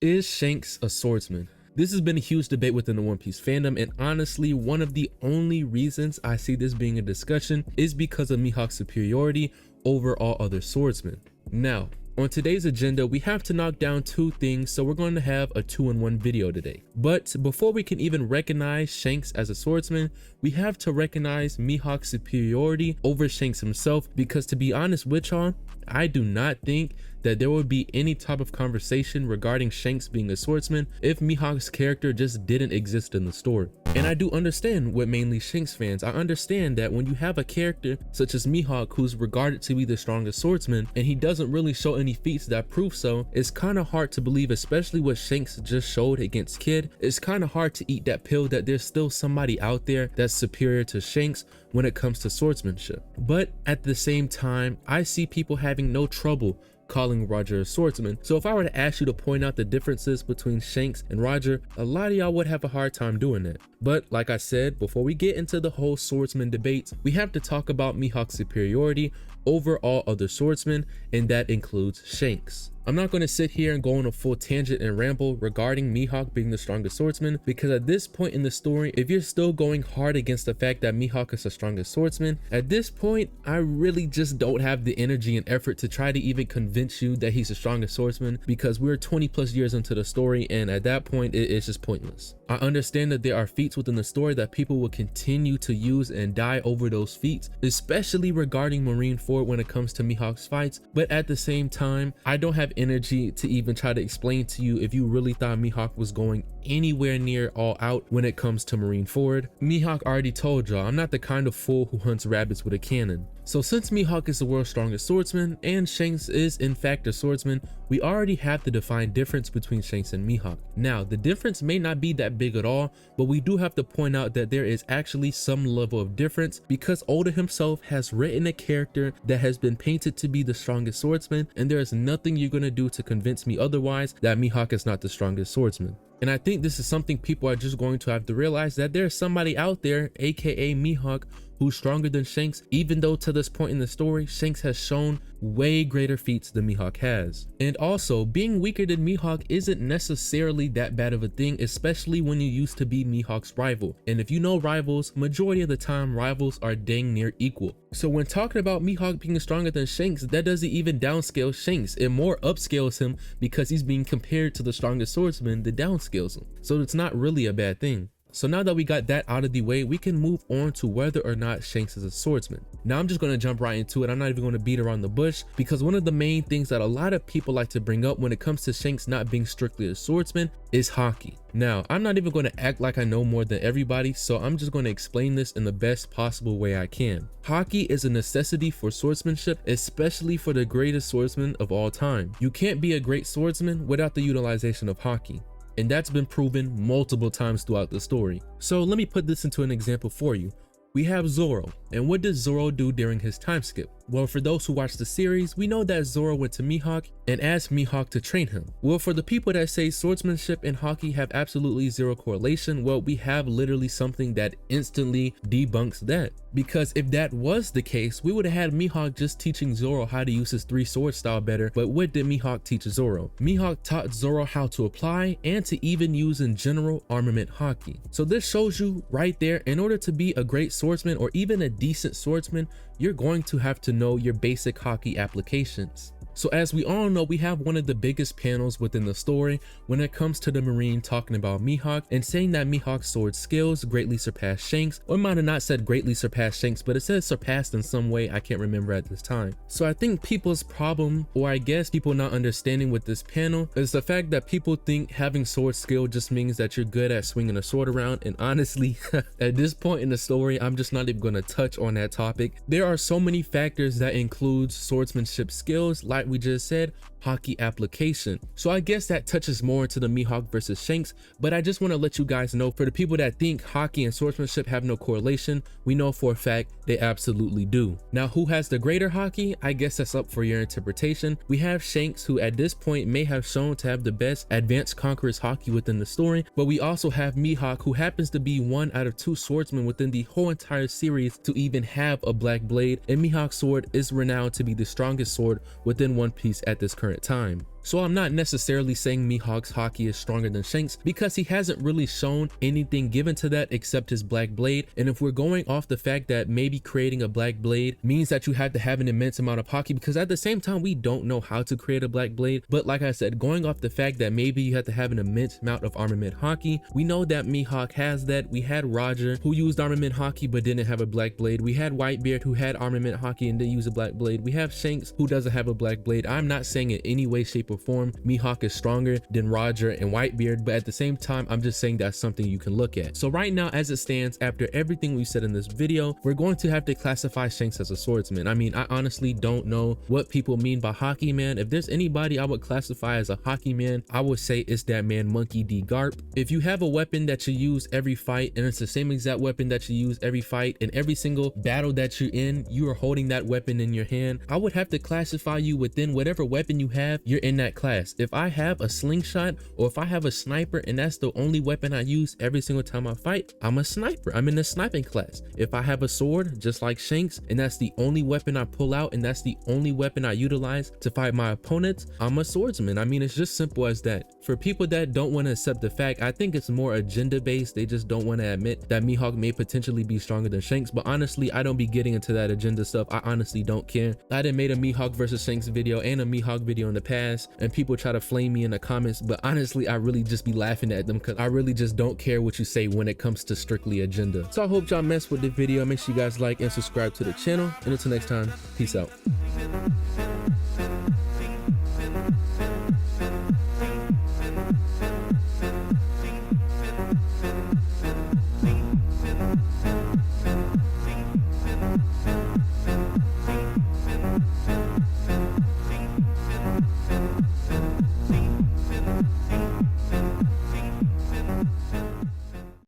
Is Shanks a swordsman? This has been a huge debate within the One Piece fandom, and honestly, one of the only reasons I see this being a discussion is because of Mihawk's superiority over all other swordsmen. Now, on today's agenda, we have to knock down two things, so we're going to have a 2-in-1 video today. But before we can even recognize Shanks as a swordsman, we have to recognize Mihawk's superiority over Shanks himself, because to be honest with y'all, I do not think that there would be any type of conversation regarding Shanks being a swordsman if Mihawk's character just didn't exist in the story. And I do understand what mainly Shanks fans, I understand that when you have a character such as Mihawk who's regarded to be the strongest swordsman and he doesn't really show any feats that prove so, it's kind of hard to believe, especially what Shanks just showed against Kid. It's kind of hard to eat that pill that there's still somebody out there that's superior to Shanks when it comes to swordsmanship. But at the same time, I see people having no trouble calling Roger a swordsman. So if I were to ask you to point out the differences between Shanks and Roger, a lot of y'all would have a hard time doing that. But like I said, before we get into the whole swordsman debate, we have to talk about Mihawk's superiority over all other swordsmen, and that includes Shanks. I'm not going to sit here and go on a full tangent and ramble regarding Mihawk being the strongest swordsman, because at this point in the story, if you're still going hard against the fact that Mihawk is the strongest swordsman, at this point, I really just don't have the energy and effort to try to even convince you that he's the strongest swordsman, because we're 20 plus years into the story, and at that point, it's just pointless. I understand that there are feats within the story that people will continue to use and die over those feats, especially regarding Marineford when it comes to Mihawk's fights, but at the same time, I don't have energy to even try to explain to you if you really thought Mihawk was going anywhere near all out when it comes to Marineford. Mihawk already told y'all, I'm not the kind of fool who hunts rabbits with a cannon. So since Mihawk is the world's strongest swordsman and Shanks is in fact a swordsman, we already have the defined difference between Shanks and Mihawk. Now, the difference may not be that big at all, but we do have to point out that there is actually some level of difference, because Oda himself has written a character that has been painted to be the strongest swordsman, and there is nothing you're going to do to convince me otherwise that Mihawk is not the strongest swordsman. And I think this is something people are just going to have to realize, that there's somebody out there, aka Mihawk, who's stronger than Shanks, even though to this point in the story, Shanks has shown way greater feats than Mihawk has. And also, being weaker than Mihawk isn't necessarily that bad of a thing, especially when you used to be Mihawk's rival. And if you know rivals, majority of the time, rivals are dang near equal. So when talking about Mihawk being stronger than Shanks, that doesn't even downscale Shanks. It more upscales him, because he's being compared to the strongest swordsman that downscales him. So it's not really a bad thing. So now that we got that out of the way, we can move on to whether or not Shanks is a swordsman. Now I'm just going to jump right into it. I'm not even going to beat around the bush, because one of the main things that a lot of people like to bring up when it comes to Shanks not being strictly a swordsman is Haki. Now, I'm not even going to act like I know more than everybody, so I'm just going to explain this in the best possible way I can. Haki is a necessity for swordsmanship, especially for the greatest swordsman of all time. You can't be a great swordsman without the utilization of Haki. And that's been proven multiple times throughout the story. So let me put this into an example for you. We have Zoro, and what does Zoro do during his time skip? Well, for those who watch the series, we know that Zoro went to Mihawk and asked Mihawk to train him. Well, for the people that say swordsmanship and Haki have absolutely zero correlation, well, we have literally something that instantly debunks that. Because if that was the case, we would have had Mihawk just teaching Zoro how to use his 3-sword style better, but what did Mihawk teach Zoro? Mihawk taught Zoro how to apply and to even use in general armament Haki. So this shows you right there, in order to be a great swordsman or even a decent swordsman, you're going to have to know your basic Haki applications. So as we all know, we have one of the biggest panels within the story when it comes to the Marine talking about Mihawk and saying that Mihawk's sword skills greatly surpass Shanks, or might have not said greatly surpass Shanks, but it says surpassed in some way, I can't remember at this time. So I think people's problem, or I guess people not understanding with this panel, is the fact that people think having sword skill just means that you're good at swinging a sword around, and honestly, at this point in the story, I'm just not even going to touch on that topic. There are so many factors that includes swordsmanship skills, like we just said, Haki application. So I guess that touches more into the Mihawk versus Shanks, but I just want to let you guys know, for the people that think Haki and swordsmanship have no correlation, we know for a fact they absolutely do. Now, who has the greater Haki? I guess that's up for your interpretation. We have Shanks, who at this point may have shown to have the best advanced conqueror's Haki within the story, but we also have Mihawk, who happens to be one out of 2 swordsmen within the whole entire series to even have a black blade, and Mihawk's sword is renowned to be the strongest sword within One Piece at this current time. So I'm not necessarily saying Mihawk's Haki is stronger than Shanks because he hasn't really shown anything given to that except his black blade. And if we're going off the fact that maybe creating a black blade means that you have to have an immense amount of Haki, because at the same time we don't know how to create a black blade, but like I said, going off the fact that maybe you have to have an immense amount of armament Haki, we know that Mihawk has that. We had Roger who used armament Haki but didn't have a black blade. We had Whitebeard who had armament Haki and didn't use a black blade. We have Shanks who doesn't have a black blade. I'm not saying in any way, shape, or form Mihawk is stronger than Roger and Whitebeard, but at the same time I'm just saying that's something you can look at. So right now, as it stands, after everything we said in this video, we're going to have to classify Shanks as a swordsman. I mean, I honestly don't know what people mean by Haki man. If there's anybody I would classify as a Haki man, I would say it's that man Monkey D. Garp. If you have a weapon that you use every fight and it's the same exact weapon that you use every fight and every single battle that you're in, you are holding that weapon in your hand, I would have to classify you within whatever weapon you have, you're in that class. If I have a slingshot or if I have a sniper and that's the only weapon I use every single time I fight, I'm a sniper. I'm in the sniping class. If I have a sword just like Shanks and that's the only weapon I pull out and that's the only weapon I utilize to fight my opponents, I'm a swordsman. I mean, it's just simple as that. For people that don't want to accept the fact, I think it's more agenda based. They just don't want to admit that Mihawk may potentially be stronger than Shanks, but honestly I don't be getting into that agenda stuff. I honestly don't care. I done made a Mihawk versus Shanks video and a Mihawk video in the past and people try to flame me in the comments, but honestly I really just be laughing at them because I really just don't care what you say when it comes to strictly agenda. So I hope y'all mess with the video. Make sure you guys like and subscribe to the channel, and until next time, peace out.